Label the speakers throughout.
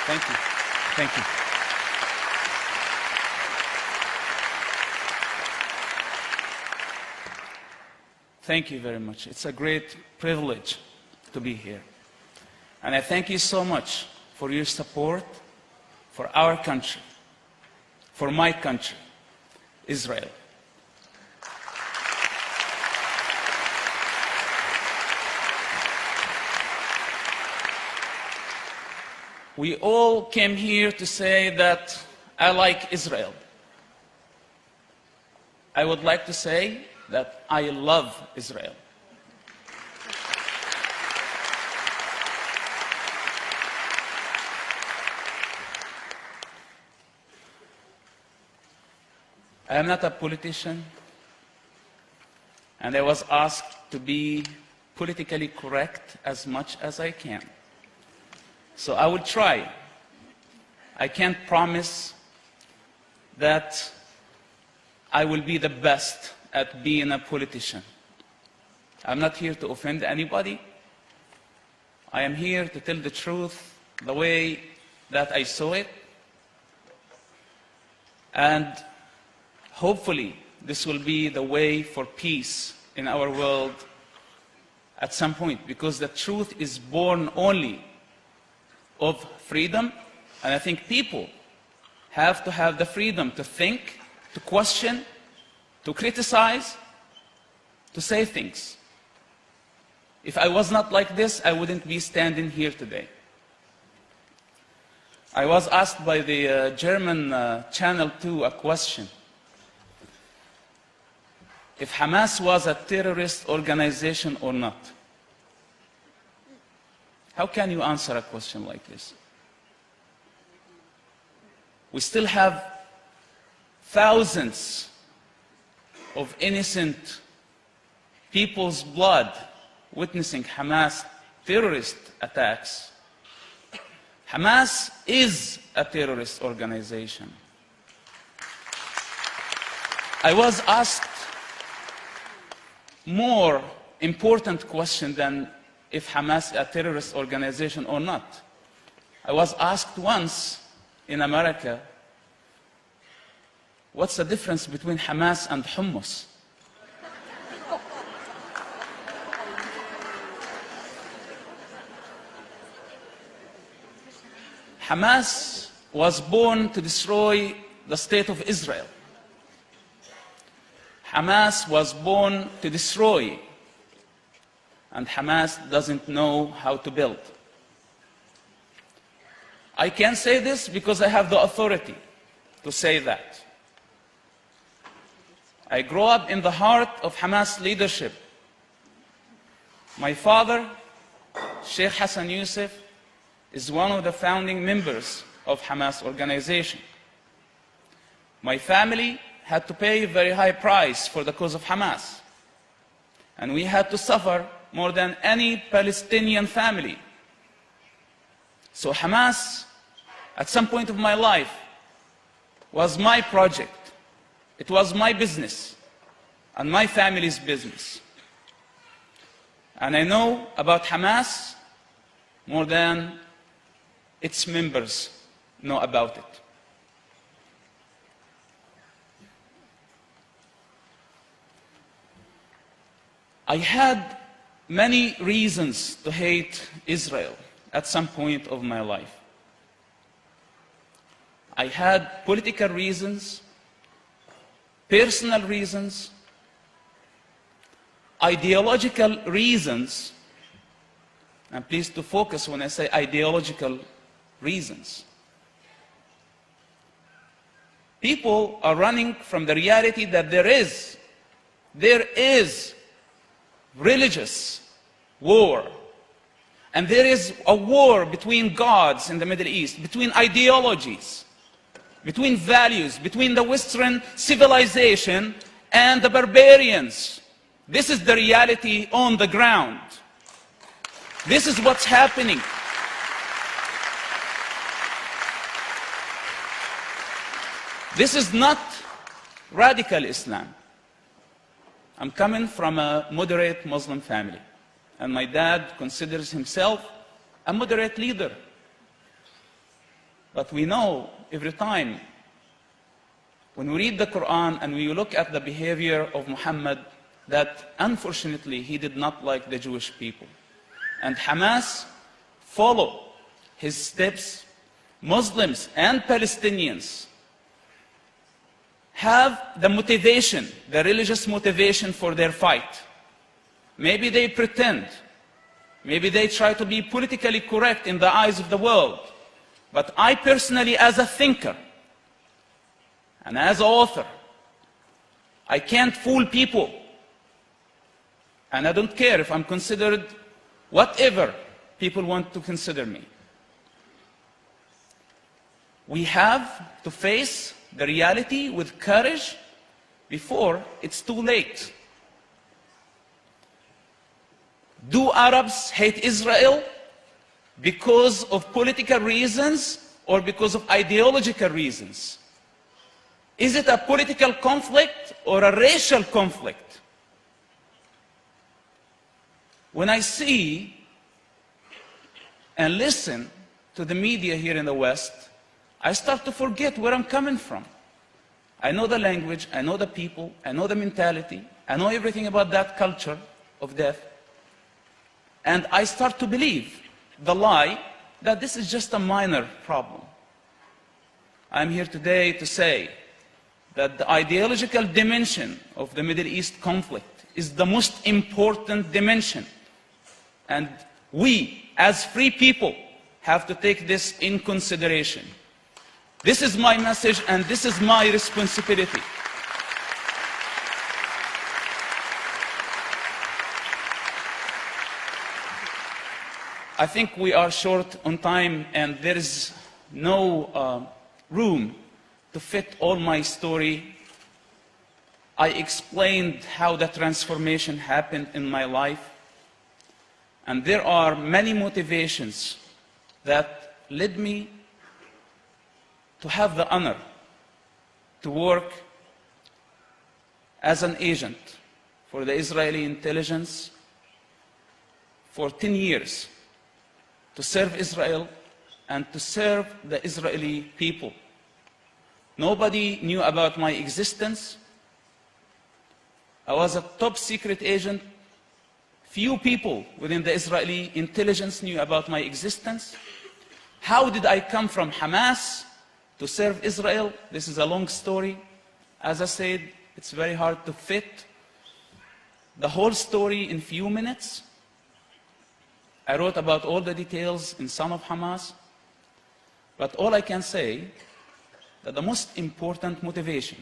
Speaker 1: Thank you. Thank you. Thank you very much. It's a great privilege to be here. And I thank you so much for your support for our country, for my country, Israel. We all came here to say that I like Israel. I would like to say that I love Israel. I am not a politician, and I was asked to be politically correct as much as I can. So I will try. I can't promise that I will be the best at being a politician. I'm not here to offend anybody. I am here to tell the truth the way that I saw it. And hopefully this will be the way for peace in our world at some point, because the truth is born only of freedom, and I think people have to have the freedom to think, to question, to criticize, to say things. If I was not like this, I wouldn't be standing here today. I was asked by the German Channel 2 a question. If Hamas was a terrorist organization or not. How can you answer a question like this? We still have thousands of innocent people's blood witnessing Hamas terrorist attacks. Hamas is a terrorist organization. I was asked more important question than if Hamas is a terrorist organization or not. I was asked once in America, what's the difference between Hamas and hummus? Hamas was born to destroy the state of Israel. Hamas was born to destroy, and Hamas doesn't know how to build. I can say this because I have the authority to say that. I grew up in the heart of Hamas leadership. My father, Sheikh Hassan Youssef, is one of the founding members of Hamas organization. My family had to pay a very high price for the cause of Hamas. And we had to suffer more than any Palestinian family. So Hamas, at some point of my life, was my project. It was my business and my family's business. And I know about Hamas more than its members know about it. I had many reasons to hate Israel at some point of my life. I had political reasons, personal reasons, ideological reasons, and please to focus when I say ideological reasons. People are running from the reality that there is religious war. And there is a war between gods in the Middle East, between ideologies, between values, between the Western civilization and the barbarians. This is the reality on the ground. This is what's happening. This is not radical Islam. I'm coming from a moderate Muslim family, and my dad considers himself a moderate leader. But we know every time when we read the Quran and we look at the behavior of Muhammad that unfortunately he did not like the Jewish people. And Hamas follow his steps. Muslims and Palestinians have the motivation, the religious motivation for their fight. Maybe they pretend, maybe they try to be politically correct in the eyes of the world. But I personally, as a thinker and as an author, I can't fool people. And I don't care if I'm considered whatever people want to consider me. We have to face the reality with courage before it's too late. Do Arabs hate Israel because of political reasons or because of ideological reasons? Is it a political conflict or a racial conflict? When I see and listen to the media here in the West, I start to forget where I'm coming from. I know the language, I know the people, I know the mentality, I know everything about that culture of death. And I start to believe the lie that this is just a minor problem. I'm here today to say that the ideological dimension of the Middle East conflict is the most important dimension. And we, as free people, have to take this in consideration. This is my message and this is my responsibility. I think we are short on time and there is no room to fit all my story. I explained how the transformation happened in my life. And there are many motivations that led me to have the honor to work as an agent for the Israeli intelligence for 10 years, to serve Israel and to serve the Israeli people. Nobody knew about my existence. I was a top secret agent. Few people within the Israeli intelligence knew about my existence. How did I come from Hamas to serve Israel? This is a long story. As I said, it's very hard to fit the whole story in few minutes. I wrote about all the details in Son of Hamas. But all I can say that the most important motivation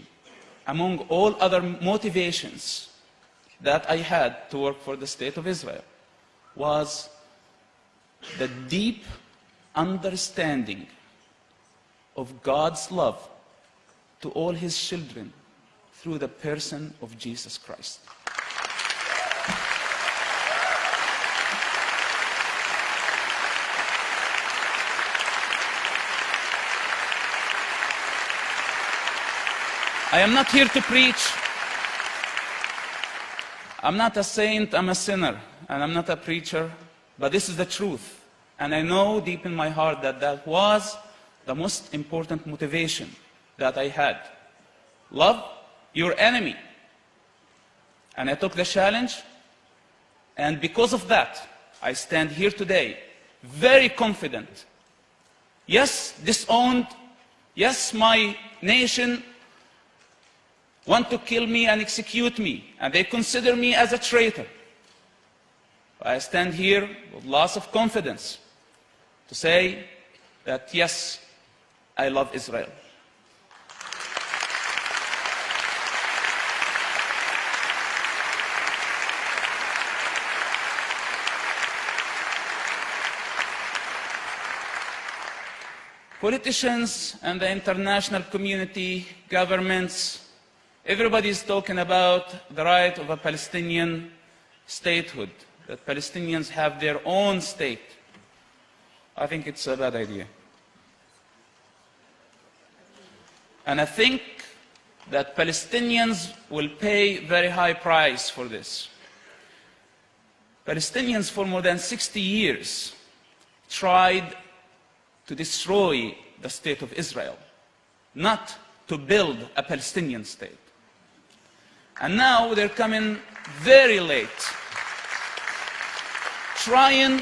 Speaker 1: among all other motivations that I had to work for the State of Israel was the deep understanding of God's love to all His children through the person of Jesus Christ. I am not here to preach. I'm not a saint, I'm a sinner, and I'm not a preacher, but this is the truth. And I know deep in my heart that that was the most important motivation that I had. Love your enemy. And I took the challenge, and because of that, I stand here today very confident. Yes, disowned. Yes, my nation want to kill me and execute me, and they consider me as a traitor. I stand here with lots of confidence to say that yes, I love Israel. Politicians and the international community, governments, everybody is talking about the right of a Palestinian statehood, that Palestinians have their own state. I think it's a bad idea. And I think that Palestinians will pay a very high price for this. Palestinians for more than 60 years tried to destroy the state of Israel, not to build a Palestinian state. And now they're coming very late, trying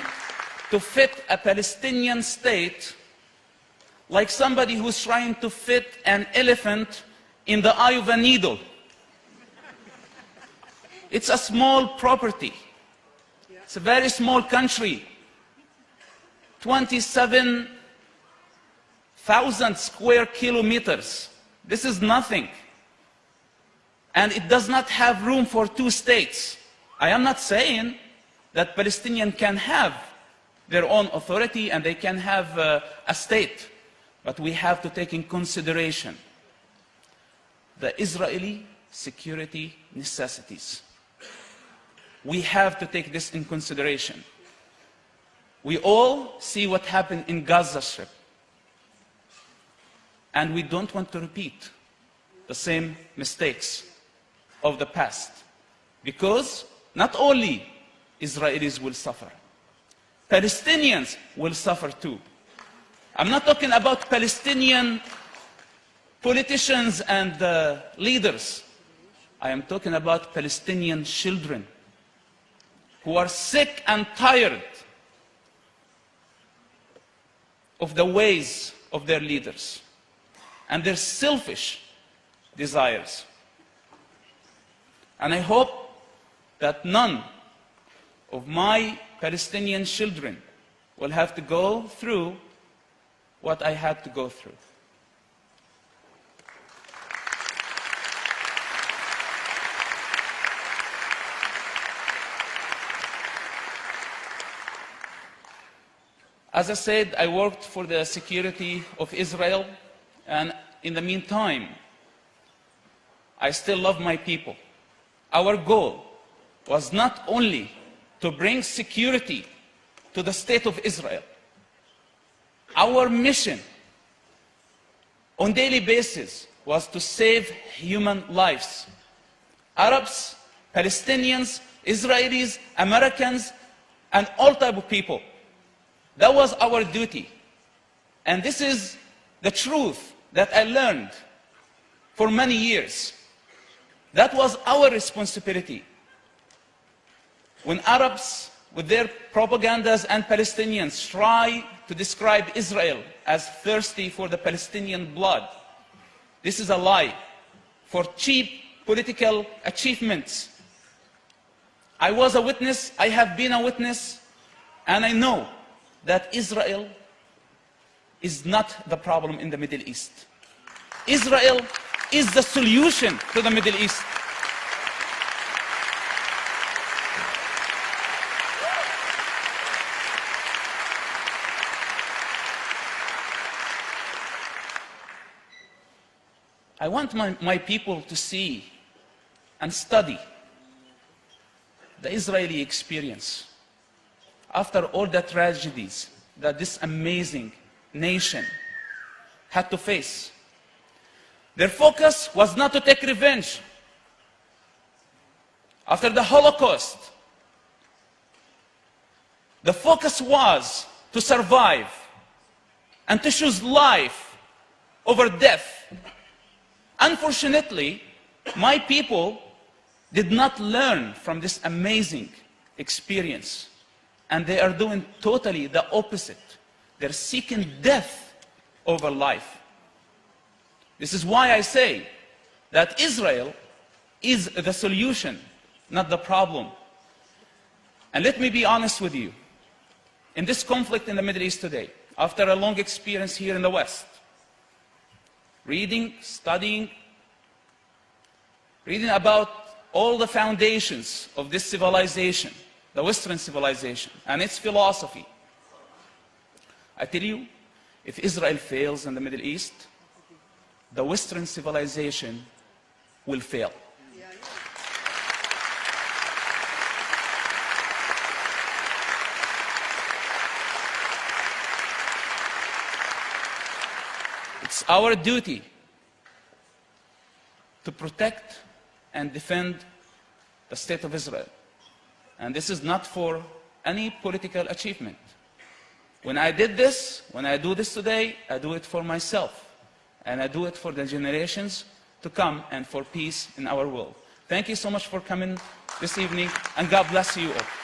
Speaker 1: to fit a Palestinian state like somebody who's trying to fit an elephant in the eye of a needle. It's a small property. It's a very small country. 27,000 square kilometers. This is nothing. And it does not have room for two states. I am not saying that Palestinians can have their own authority and they can have a state. But we have to take in consideration the Israeli security necessities. We have to take this in consideration. We all see what happened in Gaza Strip. And we don't want to repeat the same mistakes of the past. Because not only Israelis will suffer, Palestinians will suffer too. I'm not talking about Palestinian politicians and leaders. I am talking about Palestinian children who are sick and tired of the ways of their leaders and their selfish desires. And I hope that none of my Palestinian children will have to go through what I had to go through. As I said, I worked for the security of Israel, and in the meantime, I still love my people. Our goal was not only to bring security to the state of Israel. Our mission on a daily basis was to save human lives. Arabs, Palestinians, Israelis, Americans, and all types of people. That was our duty. And this is the truth that I learned for many years. That was our responsibility. When Arabs, with their propagandas, and Palestinians try to describe Israel as thirsty for the Palestinian blood, this is a lie for cheap political achievements. I was a witness, I have been a witness, and I know that Israel is not the problem in the Middle East. Israel is the solution to the Middle East. I want my people to see and study the Israeli experience. After all the tragedies that this amazing nation had to face, their focus was not to take revenge. After the Holocaust, the focus was to survive and to choose life over death. Unfortunately, my people did not learn from this amazing experience. And they are doing totally the opposite. They're seeking death over life. This is why I say that Israel is the solution, not the problem. And let me be honest with you. In this conflict in the Middle East today, after a long experience here in the West, reading, studying, reading about all the foundations of this civilization, the Western civilization, and its philosophy. I tell you, if Israel fails in the Middle East, the Western civilization will fail. It's our duty to protect and defend the state of Israel. And this is not for any political achievement. When I did this, when I do this today, I do it for myself. And I do it for the generations to come and for peace in our world. Thank you so much for coming this evening, and God bless you all.